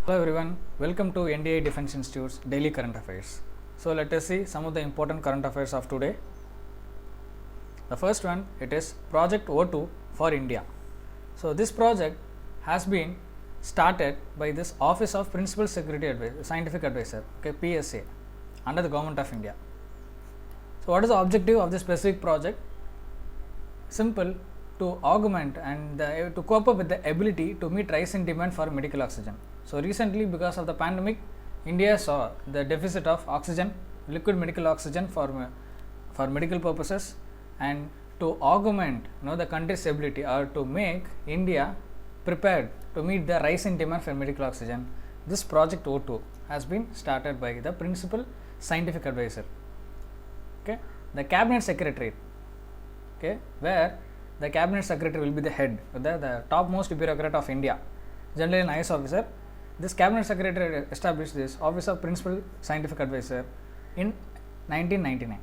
Hello everyone, welcome to NDA Defense Institute's Daily Current Affairs. So let us see some of the important current affairs of today. The first one, it is Project O2 for India. So this project has been started by this Office of Principal Security Scientific Advisor, PSA, under the Government of India. So what is the objective of this specific project? Simple, to augment and to cope up with the ability to meet rise in demand for medical oxygen. So recently, because of the pandemic, India saw the deficit of oxygen, liquid medical oxygen for medical purposes, and to augment the country's ability or to make India prepared to meet the rise in demand for medical oxygen, this project O2 has been started by the Principal Scientific Advisor, the Cabinet Secretary, where the Cabinet Secretary will be the head, the topmost bureaucrat of India, generally an IAS officer. This Cabinet Secretary established this Office of Principal Scientific Advisor in 1999.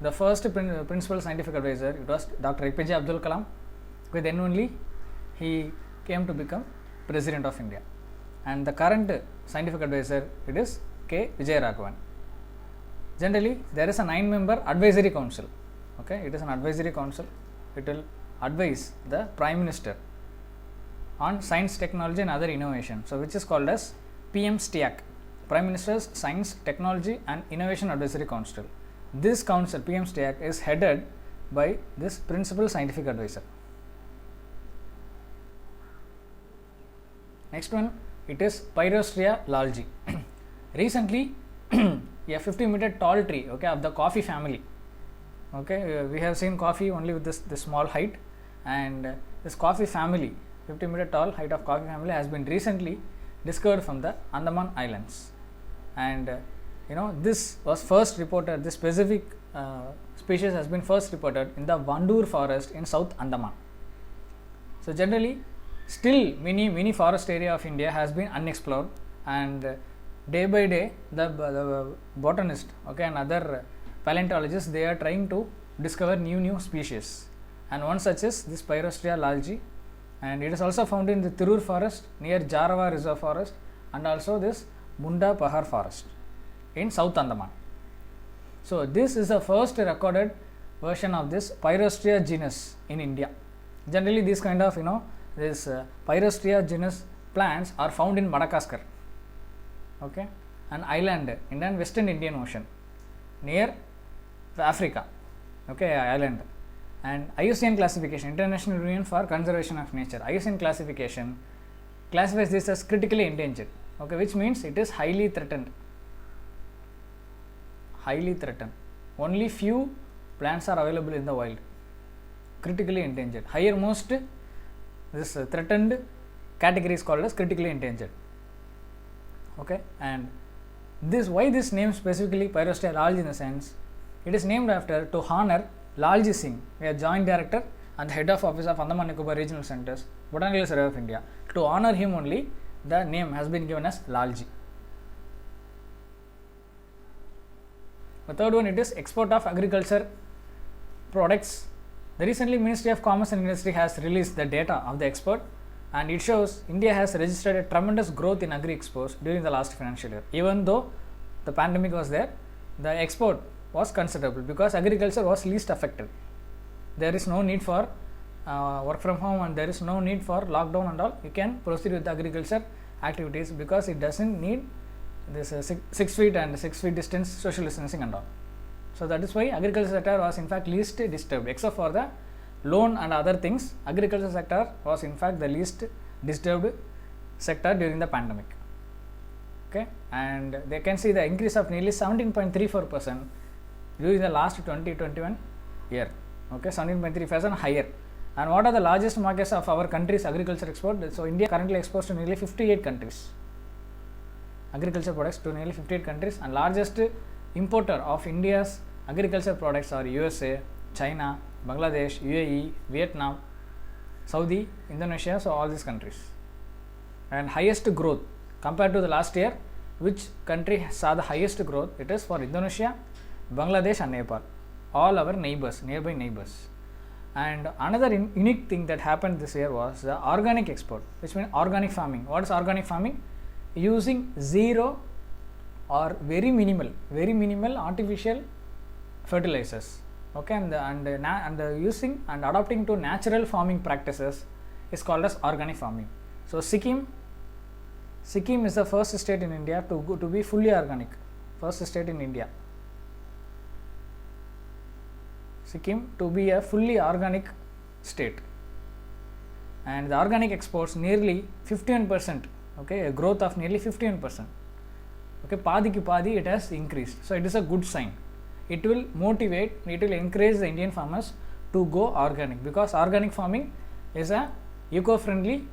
The first Principal Scientific Advisor, it was Dr. APJ Abdul Kalam. Then only he came to become President of India. And the current Scientific Advisor, it is K. Vijayaraghavan. Generally, there is a 9-member advisory council. It is an advisory council. It will advise the Prime Minister on science, technology and other innovation, so which is called as PM STIAC, Prime Minister's Science, Technology and Innovation Advisory Council. This council, PM STIAC, is headed by this Principal Scientific Advisor. Next one, it is Pyrostria lalji. Recently, a 50-meter tall tree, of the coffee family. We have seen coffee only with this small height, and this coffee family, 50-meter tall height of coffee family, has been recently discovered from the Andaman Islands. And this was first reported, this specific species has been first reported in the Vandoor forest in South Andaman. So generally, still many forest area of India has been unexplored, and day by day the botanist and other paleontologists, they are trying to discover new species, and one such is this Pyrostria lalji, and it is also found in the Tirur forest near Jarawa Reserve Forest, and also this Munda Pahar forest in South Andaman. So this is the first recorded version of this Pyrostria genus in India. Generally, these kind of this Pyrostria genus plants are found in Madagascar, an island in the Western Indian Ocean near Africa, island. And IUCN classification, International Union for Conservation of Nature, IUCN classification classifies this as critically endangered, which means it is highly threatened. Only few plants are available in the wild. Critically endangered. Higher most, this threatened category is called as critically endangered. And this, why this name specifically Pyrostria lalji, in the sense, it is named after to honor Lalji Singh, a joint director and the head of office of Andaman Nicobar Regional Centers, Botanical Survey of India. To honor him only, the name has been given as Lalji. The third one, it is export of agriculture products. The recently Ministry of Commerce and Industry has released the data of the export, and it shows India has registered a tremendous growth in agri exports during the last financial year. Even though the pandemic was there, the export was considerable because agriculture was least affected. There is no need for work from home, and there is no need for lockdown and all. You can proceed with the agriculture activities because it doesn't need this 6 feet and 6 feet distance, social distancing and all. So that is why agriculture sector was in fact least disturbed, except for the loan and other things. Agriculture sector was in fact the least disturbed sector during the pandemic. And they can see the increase of nearly 17.34% during the last 2021 year. 17.3% higher. And what are the largest markets of our country's agriculture export? So India currently exports to nearly 58 countries. Agriculture products to nearly 58 countries, and largest importer of India's agriculture products are USA, China, Bangladesh, UAE, Vietnam, Saudi, Indonesia, so all these countries. And highest growth compared to the last year, which country saw the highest growth? It is for Indonesia, Bangladesh and Nepal, all our neighbors, nearby neighbors. And another unique thing that happened this year was the organic export, which means organic farming. What is organic farming? using zero or very minimal artificial fertilizers. Okay, and using and adopting to natural farming practices is called as organic farming. So Sikkim is the first state in India to be fully organic. First state in India, Sikkim, to be a fully organic state, and the organic exports nearly 51%. Okay, a growth of nearly 51%. Okay, padi ki padi it has increased. So it is a good sign. It will motivate, it will encourage the Indian farmers to go organic, because organic farming is a eco-friendly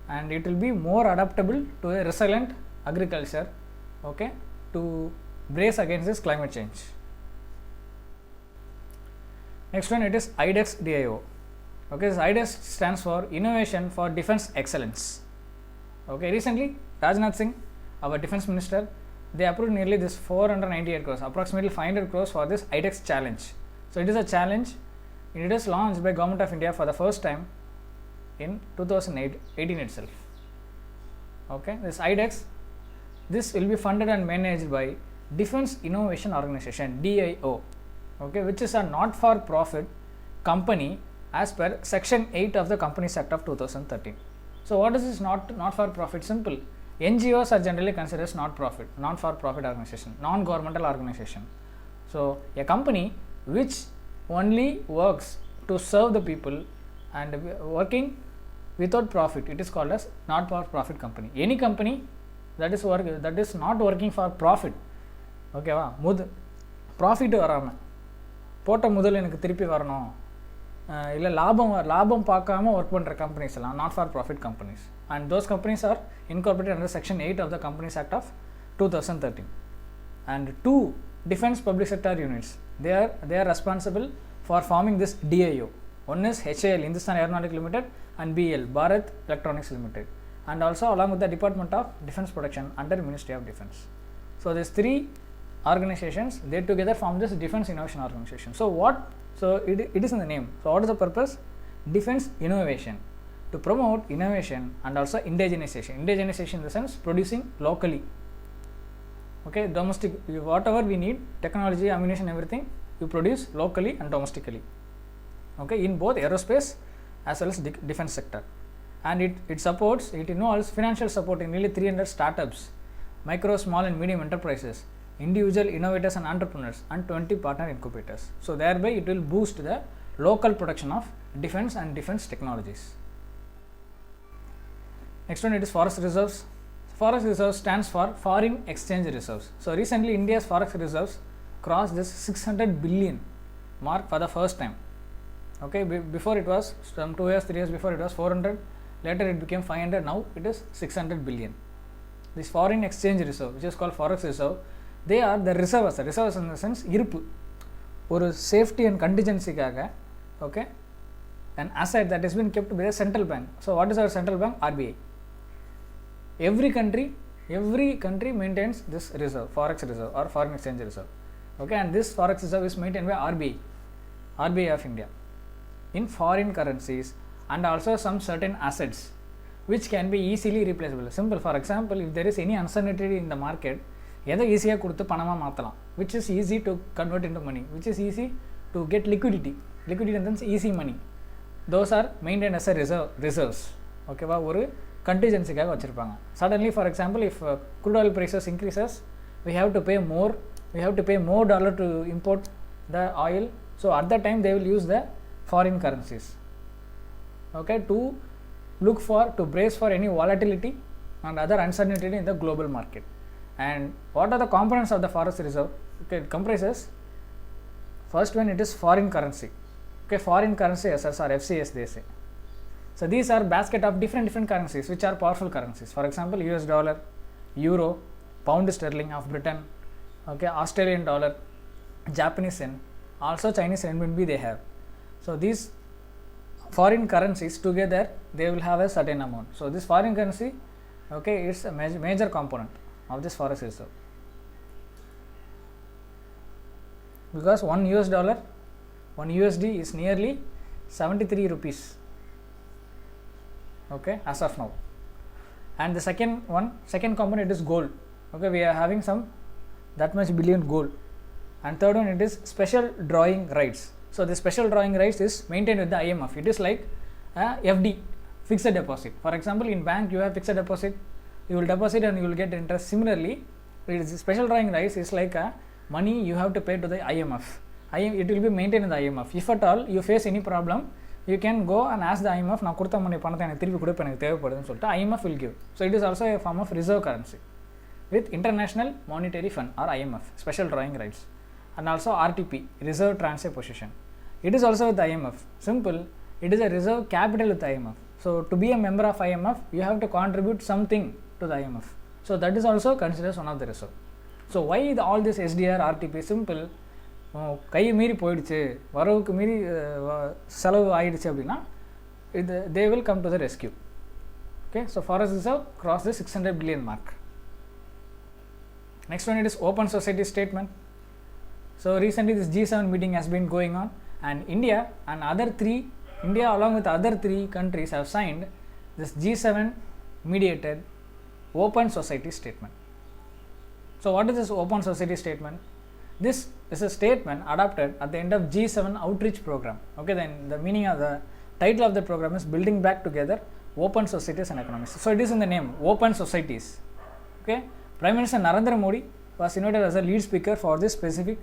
and it will be more adaptable to a resilient agriculture, okay, to brace against this climate change. Next one, it is IDEX DIO. Okay, this IDEX stands for Innovation for Defense Excellence. Okay, recently Rajnath Singh, our defense minister, they approved nearly this 498 crores, approximately 500 crores for this IDEX challenge. So it is a challenge. It is launched by Government of India for the first time in 2018 itself. Okay, this IDEX, this will be funded and managed by Defense Innovation Organization, DIO, okay, which is a not-for-profit company as per Section 8 of the Companies Act of 2013. So what is this not-for-profit? Simple. NGOs are generally considered as non-for-profit organization, non-governmental organization. So a company which only works to serve the people and working without profit, it is called as not-for-profit company. Any company that is not working for profit, okay va, profit varama போட்ட முதல் எனக்கு திருப்பி வரணும், இல்லை லாபம் பார்க்காம work பண்ணுற companies எல்லாம் not for profit companies, and those companies are incorporated under Section 8 of the Companies Act of 2013. And two defense public sector units, they are responsible for forming this DIO. One is HAL, Hindustan Aeronautics Limited, and BL, Bharat Electronics Limited, and also along with the Department of Defense Production under Ministry of Defense. So these three organizations, they together form this Defense Innovation Organization. So it is in the name. So what is the purpose? Defense innovation, to promote innovation and also indigenization. Indigenization in the sense producing locally. Okay, domestic, whatever we need, technology, ammunition, everything, you produce locally and domestically. Okay, in both aerospace as well as defense sector. And it involves financial support in nearly 300 startups, micro, small and medium enterprises, individual innovators and entrepreneurs, and 20 partner incubators. So thereby it will boost the local production of defense and defense technologies. Next one, it is forest reserves. Forest reserves stands for foreign exchange reserves. So recently India's forest reserves crossed this 600 billion mark for the first time. Okay, before it was some 2 years, 3 years before it was 400, later it became 500, now it is 600 billion. This foreign exchange reserve, which is called forest reserve, they are the reserves in the sense இருப்பு, ஒரு safety and contingency காக, okay, an asset that has been kept by the central bank. So what is our central bank? RBI. Every country maintains this reserve, forex reserve or foreign exchange reserve. Okay, and this forex reserve is maintained by RBI of India in foreign currencies and also some certain assets which can be easily replaceable. Simple, for example, if there is any uncertainty in the market, எதை ஈஸியாக கொடுத்து பணமாக மாற்றலாம், which is easy to convert into money, which is easy to get liquidity in the sense easy money, those are maintained as a reserves. ஓகேவா, ஒரு கண்டிஜென்சிக்காக வச்சுருப்பாங்க. Suddenly, for example, if crude oil prices increases, we have to pay more dollar to import the oil. So at that time they will use the foreign currencies, okay, to brace for any volatility and other uncertainty in the global market. And what are the components of the forex reserve? Okay, it comprises, first one, it is foreign currency. Okay, foreign currency assets or FCS they say. So these are basket of different currencies which are powerful currencies. For example, US dollar, euro, pound sterling of Britain, okay, Australian dollar, Japanese yen, also Chinese renminbi they have. So these foreign currencies together they will have a certain amount. So this foreign currency, okay, it's a major component of this forex reserve, because one USD is nearly 73 rupees, okay, as of now. And the second component is gold. Okay, we are having some that much billion gold. And third one, it is special drawing rights. So the special drawing rights is maintained with the IMF. It is like FD, fixed deposit. For example, in bank you have fixed deposit, you will deposit and you will get interest. Similarly, it is special drawing rights is like money you have to pay to the IMF. It will be maintained in the IMF. If at all you face any problem, you can go and ask the IMF, நான் கொடுத்த மணி பணத்தை எனக்கு திருப்பி கொடுப்ப எனக்கு தேவைப்படுதுன்னு சொல்லிட்டு IMF will give. So it is also a form of reserve currency with International Monetary Fund or IMF, special drawing rights, and also RTP, reserve transfer position. It is also with the IMF. Simple, it is a reserve capital with the IMF. So to be a member of IMF, you have to contribute something to the IMF. So that is also considered one of the reserve. So why all this SDR, RTP? Simple, கை மீறி போயிடுச்சு, வரவுக்கு மீறி செலவு ஆயிடுச்சு அப்படின்னா they will come to the rescue. Okay, so forex reserve cross the 600 billion mark. Next one, it is open society statement. So recently this G7 meeting has been going on, and India along with other three countries have signed this G7 mediated open society statement. So what is this open society statement? This is a statement adopted at the end of G7 outreach program. Okay, then the meaning of the title of the program is building back together open societies and economies. So it is in the name, open societies. Okay, Prime Minister Narendra Modi was invited as a lead speaker for this specific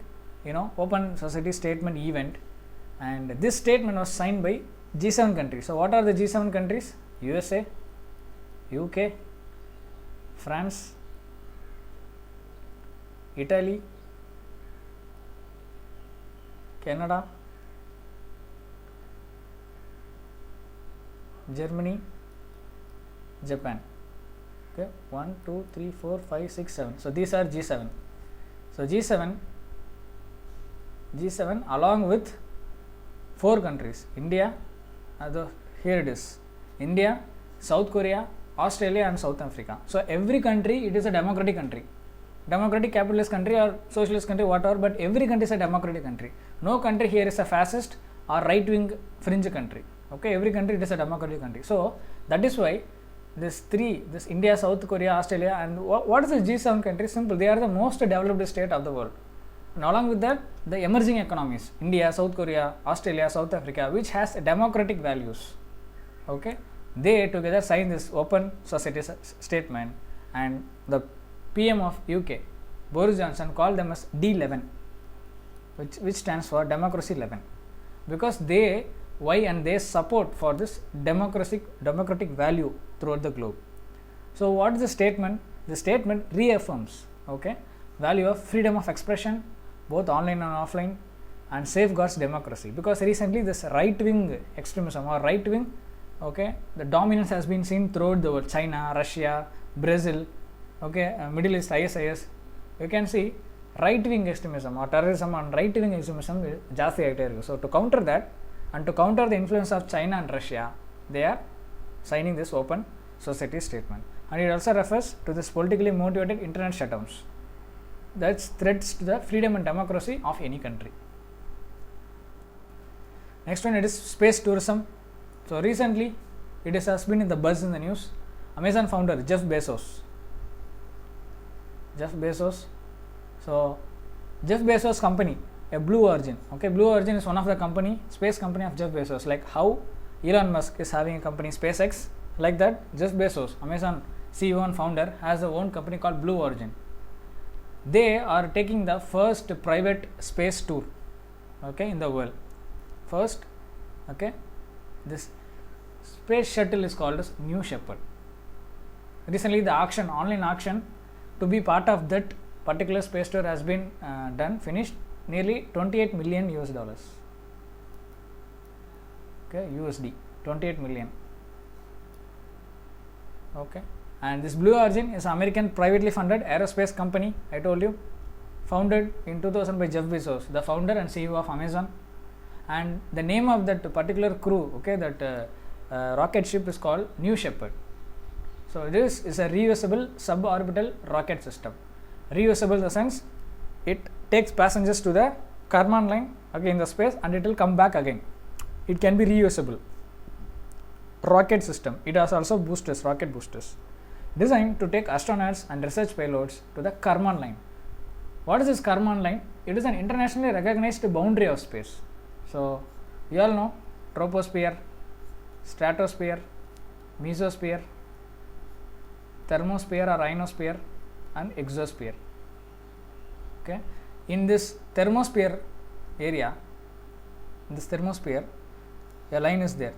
open society statement event, and this statement was signed by G7 countries. So what are the G7 countries? USA, UK, France, Italy, Canada, Germany, Japan. Okay, 1, 2, 3, 4, 5, 6, 7. So these are G7. So G7 along with 4 countries, India, here it is, India, South Korea, Australia and South Africa. So every country, it is a democratic country, democratic capitalist country or socialist country, whatever, but every country is a democratic country. No country here is a fascist or right wing fringe country. Okay, every country it is a democratic country. So that is why this India, South Korea, Australia, and what is the G7 country? Simple, they are the most developed state of the world, and along with that the emerging economies, India, South Korea, Australia, South Africa, which has democratic values. Okay, they together sign this open society statement, and the PM of UK, Boris Johnson, called them as D11, which stands for Democracy 11, because they support for this democratic value throughout the globe. So what is the statement? The statement reaffirms, okay, value of freedom of expression, both online and offline, and safeguards democracy, because recently this right wing extremism or right wing, okay, the dominance has been seen throughout the world, China, Russia, Brazil, okay, Middle East, ISIS. You can see right wing extremism or terrorism and right wing extremism ಜಾಸ್ತಿ ಆಗ್ತಾ ಇருக்கு. So to counter that and to counter the influence of China and Russia, they are signing this open society statement, and it also refers to this politically motivated internet shutdowns, that's threats to the freedom and democracy of any country. Next one, it is space tourism. So recently it has been in the buzz in the news. Amazon founder Jeff Bezos. So Jeff Bezos company, a Blue Origin. Okay, Blue Origin is one of the space company of Jeff Bezos. Like how Elon Musk is having a company SpaceX, like that Jeff Bezos, Amazon CEO and founder, has a own company called Blue Origin. They are taking the first private space tour, okay, in the world. First, okay, this space shuttle is called as New Shepard. Recently the online auction to be part of that particular space tour has been finished, nearly $28 million. Okay, USD 28 million. Okay, and this Blue Origin is American privately funded aerospace company, I told you, founded in 2000 by Jeff Bezos, the founder and CEO of Amazon, and the name of that particular crew, okay, that rocket ship is called New Shepard. So this is a reusable suborbital rocket system. Reusable in the sense it takes passengers to the Kármán line, okay, in the space, and it will come back again. It can be reusable rocket system. It has also boosters, rocket boosters. designed to take astronauts and research payloads to the Karman line. What is this Karman line? It is an internationally recognized boundary of space. So you all know troposphere, stratosphere, mesosphere, thermosphere or ionosphere, and exosphere. Okay, in this thermosphere area, a line is there.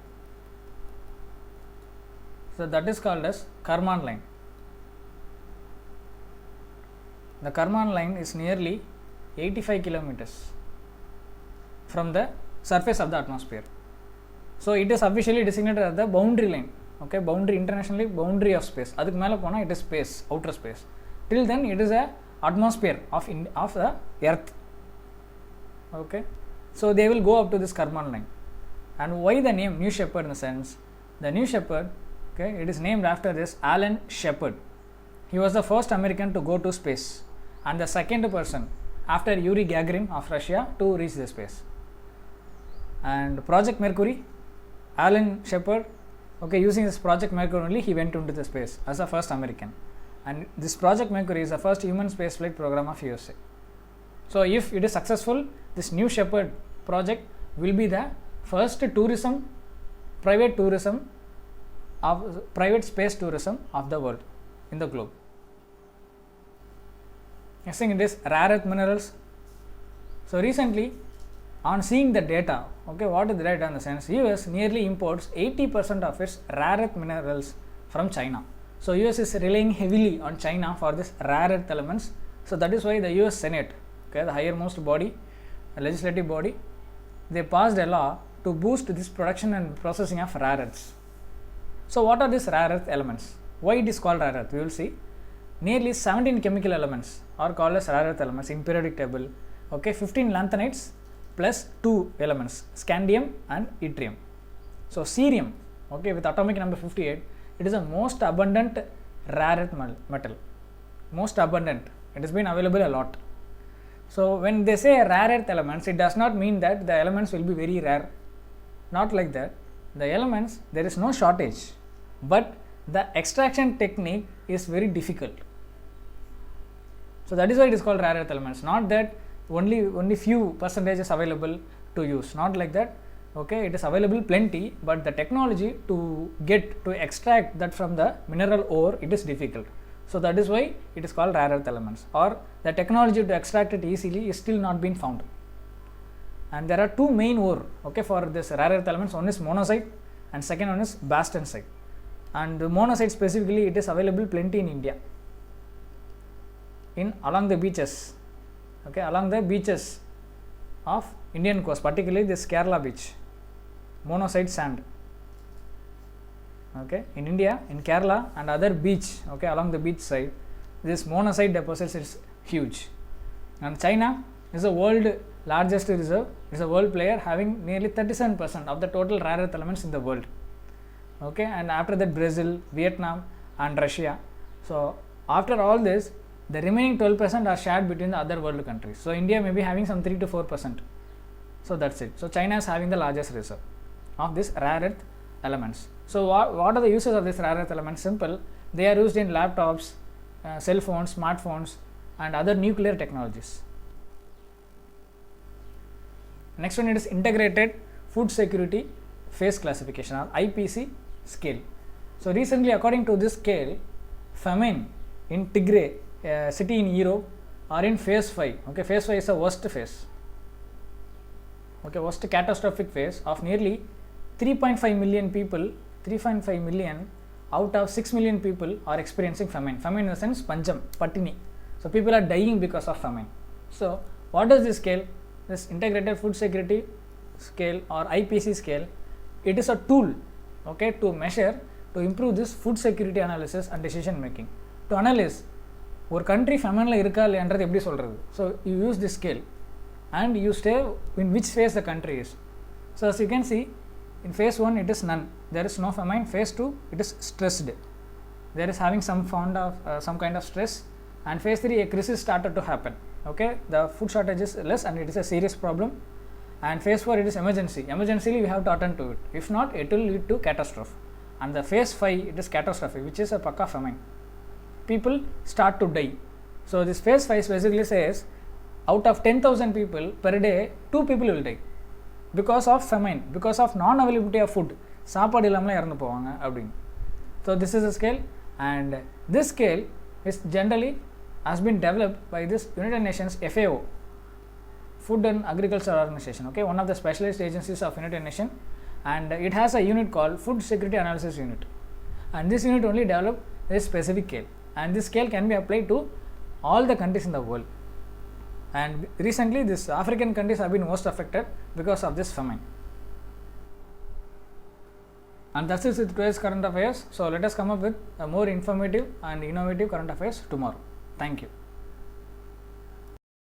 So that is called as Karman line. The Karman line is nearly 85 kilometers from the surface of the atmosphere. So it is officially designated as the boundary line. Okay, boundary, internationally boundary of space. Adukku mela pona it is space, outer space. Till then it is a atmosphere of the earth. Okay, so they will go up to this Karman line. And why the name New Shepard? In the sense, the New Shepard, okay, it is named after this Alan Shepard. He was the first American to go to space and the second person after Yuri Gagarin of Russia to reach the space. And Project Mercury, Alan Shepard, okay, using this Project Mercury only, he went into the space as the first American. And this Project Mercury is the first human spaceflight program of USA. So if it is successful, this New Shepard project will be the first private space tourism of the world in the globe. Next thing, it is rare earth minerals. So recently, on seeing the data, okay, what is the data in the sense, US nearly imports 80% of its rare earth minerals from China. So US is relying heavily on China for this rare earth elements. So that is why the US Senate, okay, the highermost body, legislative body, they passed a law to boost this production and processing of rare earths. So what are these rare earth elements? Why it is called rare earth? We will see. Nearly 17 chemical elements are called as rare earth elements in periodic table. Okay, 15 lanthanides plus 2 elements, scandium and yttrium. So cerium, okay, with atomic number 58, it is the most abundant rare earth metal. Most abundant. It has been available a lot. So when they say rare earth elements, it does not mean that the elements will be very rare. Not like that. The elements, there is no shortage, but the extraction technique is very difficult. So that is why it is called rare earth elements. Not that only few percentage is available to use. Not like that. Okay, it is available plenty, but the technology to extract that from the mineral ore, it is difficult. So that is why it is called rare earth elements, or the technology to extract it easily is still not been found. And there are two main ore, okay, for this rare earth elements. One is monazite and second one is bastnaesite. And the monazite specifically, it is available plenty in India, along the beaches, okay, along the beaches of Indian coast, particularly this Kerala beach, monazite sand. Okay, in India, in Kerala and other beach, okay, along the beach side, this monazite deposits is huge. And China is the world largest reserve, is a world player having nearly 37% of the total rare earth elements in the world. Okay, and after that Brazil, Vietnam and Russia. So after all this, the remaining 12% are shared between the other world countries. So India may be having some 3 to 4%. So that's it. So China is having the largest reserve of this rare earth elements. So what are the uses of this rare earth elements? Simple. They are used in laptops, cell phones, smartphones and other nuclear technologies. Next one, it is integrated food security phase classification, or IPC scale. So recently, according to this scale, famine in Tigray, a city in Europe, are in phase 5. Okay, phase 5 is the worst phase. Okay, worst catastrophic phase of nearly 3.5 million people. 3.5 million out of 6 million people are experiencing famine. Famine in the sense pancham, patini. So people are dying because of famine. So what does this scale? This integrated food security scale or IPC scale, it is a tool, okay, to measure, to improve this food security analysis and decision making. To analyze ஒரு country famine இருக்கா இல்லையான்றது எப்படி சொல்கிறது? So you use this scale and you say in which phase the country is. So as you can see, in phase 1 it is none, there is no famine. Phase 2 it is stressed, there is having some kind of stress, and phase 3 a crisis started to happen. Okay, the food shortage is less and it is a serious problem. And phase 4 it is emergency we have to attend to it, if not it will lead to catastrophe. And the phase 5 it is catastrophe, which is a pakka famine. people start to die. So this phase 5 basically says out of 10,000 people per day, 2 people will die because of famine, because of non-availability of food. சாப்பாடு இல்லாமல் இறந்து போவாங்க அப்படின்னு. So this is a scale, and this scale is generally has been developed by this United Nations FAO, Food and Agriculture Organization, okay, one of the specialized agencies of United Nations, and it has a unit called Food Security Analysis Unit, and this unit only developed this specific scale, and this scale can be applied to all the countries in the world. And recently this African countries have been most affected because of this famine. And that's it with today's current affairs. So let us come up with a more informative and innovative current affairs tomorrow. Thank you.